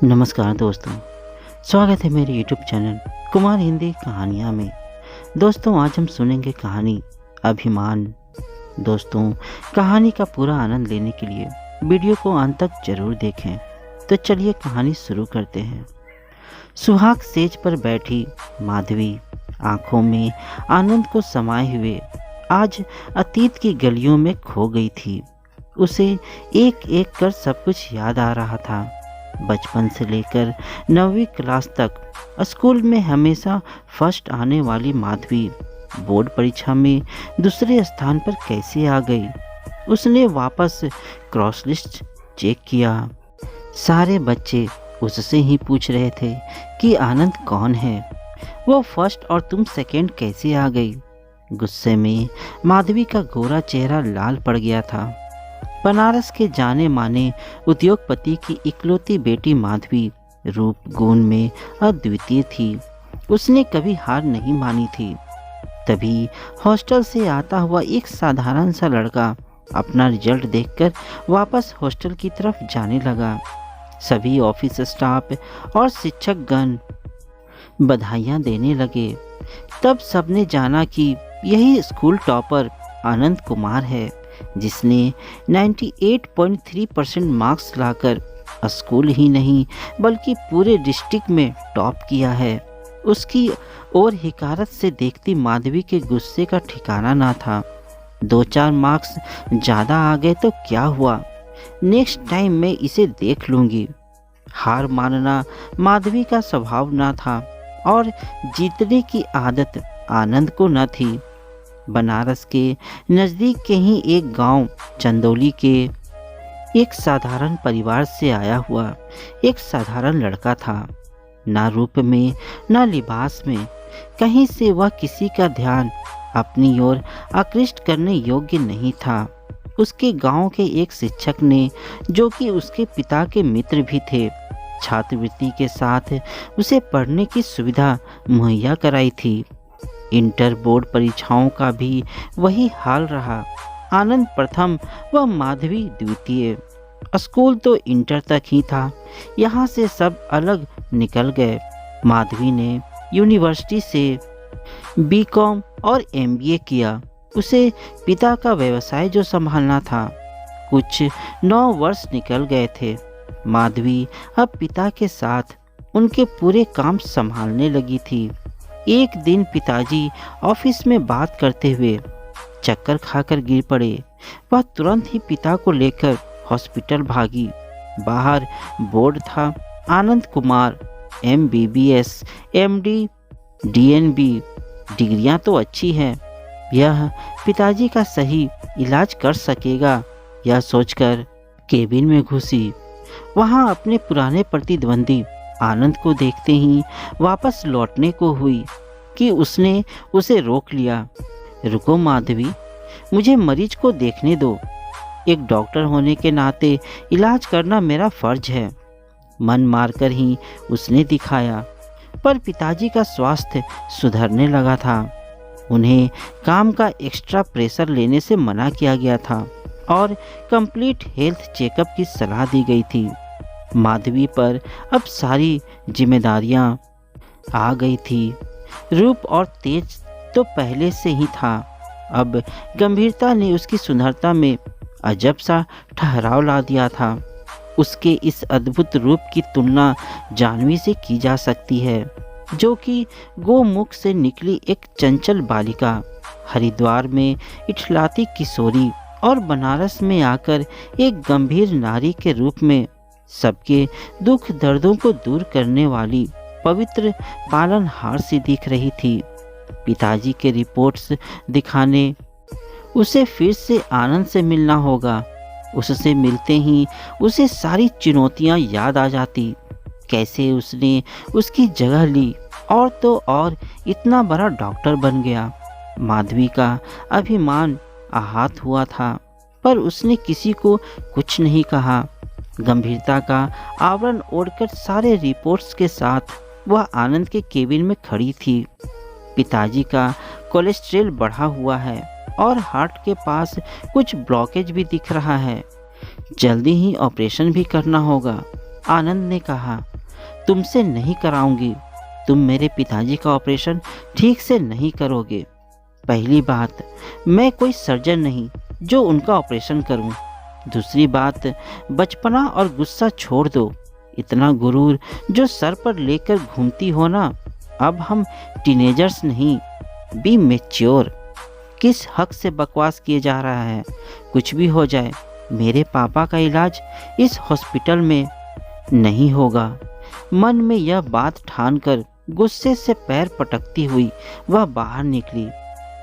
नमस्कार दोस्तों, स्वागत है मेरे यूट्यूब चैनल कुमार हिंदी कहानियाँ में। दोस्तों, आज हम सुनेंगे कहानी अभिमान। दोस्तों, कहानी का पूरा आनंद लेने के लिए वीडियो को अंत तक जरूर देखें। तो चलिए कहानी शुरू करते हैं। सुहाग सेज पर बैठी माधवी आंखों में आनंद को समाये हुए आज अतीत की गलियों में खो गई थी। उसे एक एक कर सब कुछ याद आ रहा था। बचपन से लेकर 9वीं क्लास तक स्कूल में हमेशा फर्स्ट आने वाली माधवी बोर्ड परीक्षा में दूसरे स्थान पर कैसे आ गई। उसने वापस क्रॉस लिस्ट चेक किया। सारे बच्चे उससे ही पूछ रहे थे कि आनंद कौन है, वो फर्स्ट और तुम सेकंड कैसे आ गई। गुस्से में माधवी का गोरा चेहरा लाल पड़ गया था। बनारस के जाने माने उद्योगपति की इकलौती बेटी माधवी रूप गुण में अद्वितीय थी। उसने कभी हार नहीं मानी थी। तभी हॉस्टल से आता हुआ एक साधारण सा लड़का अपना रिजल्ट देखकर वापस हॉस्टल की तरफ जाने लगा। सभी ऑफिस स्टाफ और शिक्षकगण बधाइयाँ देने लगे। तब सबने जाना कि यही स्कूल टॉपर आनंद कुमार है, जिसने 98.3% मार्क्स लाकर स्कूल ही नहीं बल्कि पूरे डिस्ट्रिक्ट में टॉप किया है। उसकी ओर हिकारत से देखती माधवी के गुस्से का ठिकाना ना था। 2-4 मार्क्स ज़्यादा आ गए तो क्या हुआ, नेक्स्ट टाइम मैं इसे देख लूँगी। हार मानना माधवी का स्वभाव ना था और जीतने की आदत आनंद को न थी। बनारस के नज़दीक के ही एक गांव चंदौली के एक साधारण परिवार से आया हुआ एक साधारण लड़का था। ना रूप में ना लिबास में कहीं से वह किसी का ध्यान अपनी ओर आकृष्ट करने योग्य नहीं था। उसके गांव के एक शिक्षक ने, जो कि उसके पिता के मित्र भी थे, छात्रवृत्ति के साथ उसे पढ़ने की सुविधा मुहैया कराई थी। इंटर बोर्ड परीक्षाओं का भी वही हाल रहा। आनंद प्रथम व माधवी द्वितीय। स्कूल तो इंटर तक ही था, यहाँ से सब अलग निकल गए। माधवी ने यूनिवर्सिटी से बीकॉम और एमबीए किया। उसे पिता का व्यवसाय जो संभालना था। कुछ 9 वर्ष निकल गए थे। माधवी अब पिता के साथ उनके पूरे काम संभालने लगी थी। एक दिन पिताजी ऑफिस में बात करते हुए चक्कर खाकर गिर पड़े। वह तुरंत ही पिता को लेकर हॉस्पिटल भागी। बाहर बोर्ड था, Anand Kumar MBBS MD DNB। डिग्रियां तो अच्छी हैं, यह पिताजी का सही इलाज कर सकेगा, यह सोचकर केबिन में घुसी। वहां अपने पुराने प्रतिद्वंदी आनंद को देखते ही वापस लौटने को हुई कि उसने उसे रोक लिया। रुको माधवी, मुझे मरीज को देखने दो। एक डॉक्टर होने के नाते इलाज करना मेरा फर्ज है। मन मारकर ही उसने दिखाया। पर पिताजी का स्वास्थ्य सुधरने लगा था। उन्हें काम का एक्स्ट्रा प्रेशर लेने से मना किया गया था और कंप्लीट हेल्थ चेकअप की सलाह दी गई थी। माधवी पर अब सारी जिम्मेदारियां आ गई थी। रूप और तेज तो पहले से ही था, अब गंभीरता ने उसकी सुंदरता में अजब सा ठहराव ला दिया था। उसके इस अद्भुत रूप की तुलना जाह्नवी से की जा सकती है, जो कि गोमुख से निकली एक चंचल बालिका, हरिद्वार में इठलाती किशोरी और बनारस में आकर एक गंभीर नारी के रूप में सबके दुख दर्दों को दूर करने वाली पवित्र पालनहार सी दिख रही थी। पिताजी के रिपोर्ट्स दिखाने उसे फिर से आनंद से मिलना होगा। उससे मिलते ही उसे सारी चुनौतियां याद आ जाती। कैसे उसने उसकी जगह ली और तो और इतना बड़ा डॉक्टर बन गया। माधवी का अभिमान आहत हुआ था, पर उसने किसी को कुछ नहीं कहा। गंभीरता का आवरण ओढ़कर सारे रिपोर्ट्स के साथ वह आनंद के केबिन में खड़ी थी। पिताजी का कोलेस्ट्रॉल बढ़ा हुआ है और हार्ट के पास कुछ ब्लॉकेज भी दिख रहा है। जल्दी ही ऑपरेशन भी करना होगा। आनंद ने कहा, तुमसे नहीं कराऊंगी। तुम मेरे पिताजी का ऑपरेशन ठीक से नहीं करोगे। पहली बात, मैं कोई सर्जन नहीं जो उनका ऑपरेशन करूं। दूसरी बात, बचपना और गुस्सा छोड़ दो। इतना गुरूर जो सर पर लेकर घूमती हो ना, अब हम टीनेजर्स नहीं। Be mature. किस हक से बकवास किए जा रहा है? कुछ भी हो जाए, मेरे पापा का इलाज इस हॉस्पिटल में नहीं होगा। मन में यह बात ठानकर गुस्से से पैर पटकती हुई वह बाहर निकली।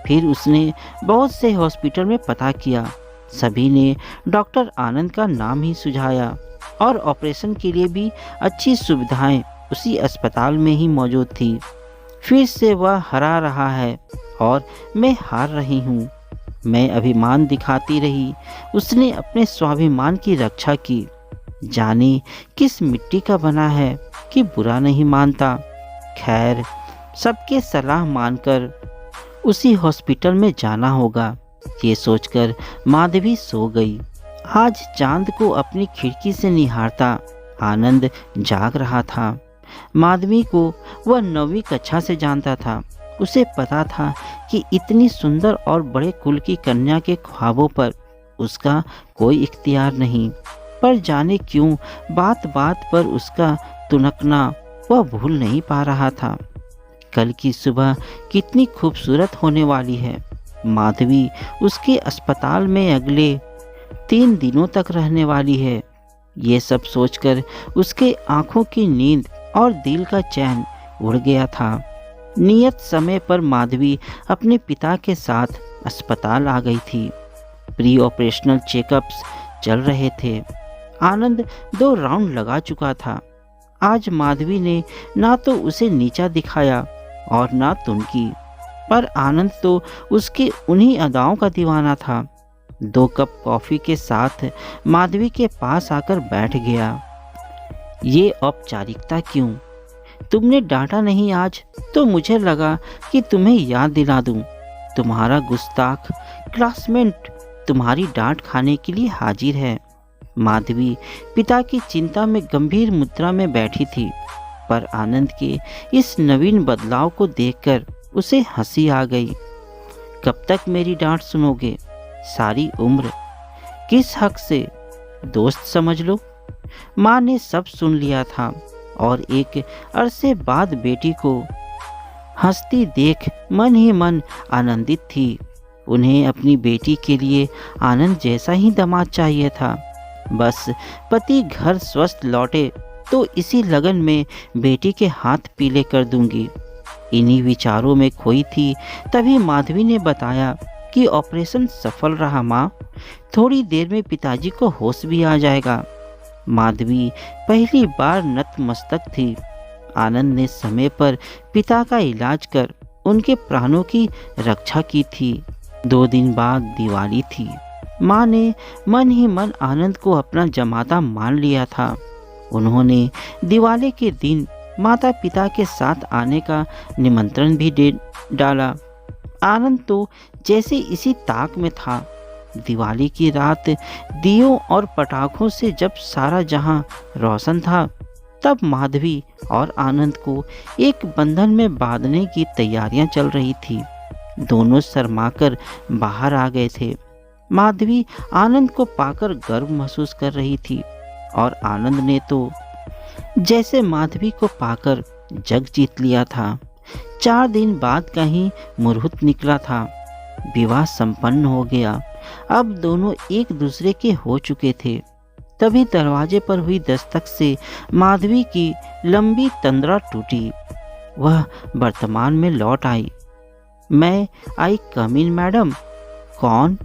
फिर उसने बहुत से हॉस्पिटल में पता किया। सभी ने डॉक्टर आनंद का नाम ही सुझाया और ऑपरेशन के लिए भी अच्छी सुविधाएं उसी अस्पताल में ही मौजूद थी। फिर से वह हरा रहा है और मैं हार रही हूँ। मैं अभिमान दिखाती रही, उसने अपने स्वाभिमान की रक्षा की। जाने किस मिट्टी का बना है कि बुरा नहीं मानता। खैर, सबके सलाह मानकर उसी हॉस्पिटल में जाना होगा, ये सोचकर माधवी सो गई। आज चांद को अपनी खिड़की से निहारता आनंद जाग रहा था। माधवी को वह 9वीं कक्षा से जानता था। उसे पता था कि इतनी सुंदर और बड़े कुल की कन्या के ख्वाबों पर उसका कोई इख्तियार नहीं, पर जाने क्यों बात बात पर उसका तुनकना वह भूल नहीं पा रहा था। कल की सुबह कितनी खूबसूरत होने वाली है। माधवी उसके अस्पताल में अगले 3 दिनों तक रहने वाली है। ये सब सोचकर उसके आंखों की नींद और दिल का चैन उड़ गया था। नियत समय पर माधवी अपने पिता के साथ अस्पताल आ गई थी। प्री ऑपरेशनल चेकअप्स चल रहे थे। आनंद 2 राउंड लगा चुका था। आज माधवी ने ना तो उसे नीचा दिखाया और ना तुनकी, पर आनंद तो उसकी उन्हीं अदाओं का दीवाना था। 2 कप कॉफ़ी के साथ माधवी के पास आकर बैठ गया। ये औपचारिकता क्यों? तुमने डांटा नहीं आज, तो मुझे लगा कि तुम्हें याद दिला दूं। तुम्हारा गुस्ताख क्लासमेट तुम्हारी डांट खाने के लिए हाजिर है। माधवी पिता की चिंता में गंभीर मुद्रा में बैठी थी, पर आनंद के इस नवीन बदलाव को देखकर उसे हंसी आ गई। कब तक मेरी डांट सुनोगे? सारी उम्र। किस हक से? दोस्त समझ लो। माँ ने सब सुन लिया था और एक अरसे बाद बेटी को हंसती देख मन ही मन आनंदित थी। उन्हें अपनी बेटी के लिए आनंद जैसा ही दामाद चाहिए था। बस पति घर स्वस्थ लौटे तो इसी लगन में बेटी के हाथ पीले कर दूंगी। इन्हीं विचारों में खोई थी तभी माधवी ने बताया कि ऑपरेशन सफल रहा माँ। थोड़ी देर में पिताजी को होश भी आ जाएगा। माधवी पहली बार नतमस्तक थी। आनंद ने समय पर पिता का इलाज कर उनके प्राणों की रक्षा की थी। 2 दिन बाद दिवाली थी। माँ ने मन ही मन आनंद को अपना जमाता मान लिया था। उन्होंने दिवाली के दिन माता पिता के साथ आने का निमंत्रण भी दे डाला। आनंद तो जैसे इसी ताक में था। दिवाली की रात दियों और पटाखों से जब सारा जहां रोशन था, तब माधवी और आनंद को एक बंधन में बांधने की तैयारियां चल रही थी। दोनों शर्माकर बाहर आ गए थे। माधवी आनंद को पाकर गर्व महसूस कर रही थी और आनंद ने तो जैसे माधवी को पाकर जग जीत लिया था। 4 दिन बाद का ही मुहूर्त निकला था। विवाह संपन्न हो गया। अब दोनों एक दूसरे के हो चुके थे। तभी दरवाजे पर हुई दस्तक से माधवी की लंबी तंद्रा टूटी। वह वर्तमान में लौट आई। मैं आई कम इन मैडम? कौन?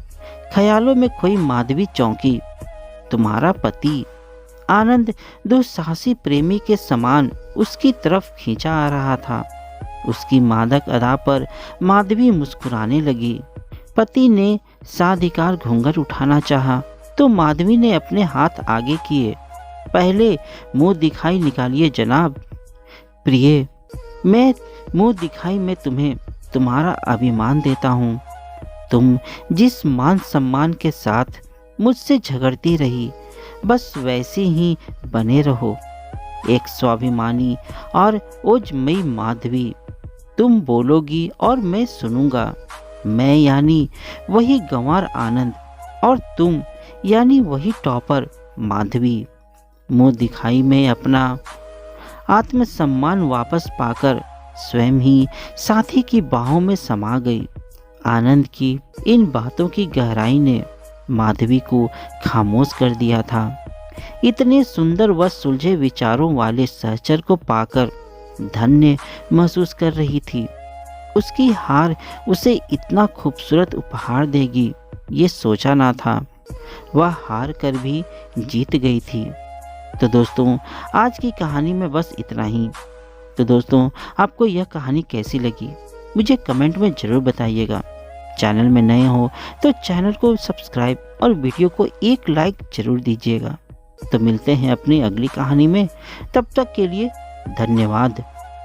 ख्यालों में खोई माधवी चौंकी। तुम्हारा पति। आनंद दुस्साहसी प्रेमी के समान उसकी तरफ खींचा आ रहा था। उसकी मादक अदा पर माधवी मुस्कुराने लगी। पति ने साधिकार घूंघट उठाना चाहा तो माधवी ने अपने हाथ आगे किए। पहले मुंह दिखाई निकालिए जनाब। प्रिय, मैं मुंह दिखाई में तुम्हें तुम्हारा अभिमान देता हूँ। तुम जिस मान सम्मान के साथ मुझसे झगड़ती रही, बस वैसी ही बने रहो। एक स्वाभिमानी और ओजमयी माधवी। तुम बोलोगी और मैं सुनूंगा। मैं यानी वही गंवार आनंद और तुम यानी वही टॉपर माधवी। मुंह दिखाई में अपना आत्मसम्मान वापस पाकर स्वयं ही साथी की बाहों में समा गई। आनंद की इन बातों की गहराई ने माधवी को खामोश कर दिया था। इतने सुंदर व सुलझे विचारों वाले सहचर को पाकर धन्य महसूस कर रही थी। उसकी हार उसे इतना खूबसूरत उपहार देगी ये सोचा ना था। वह हार कर भी जीत गई थी। तो दोस्तों, आज की कहानी में बस इतना ही। तो दोस्तों, आपको यह कहानी कैसी लगी मुझे कमेंट में ज़रूर बताइएगा। चैनल में नए हो तो चैनल को सब्सक्राइब और वीडियो को एक लाइक ज़रूर दीजिएगा। तो मिलते हैं अपनी अगली कहानी में, तब तक के लिए धन्यवाद।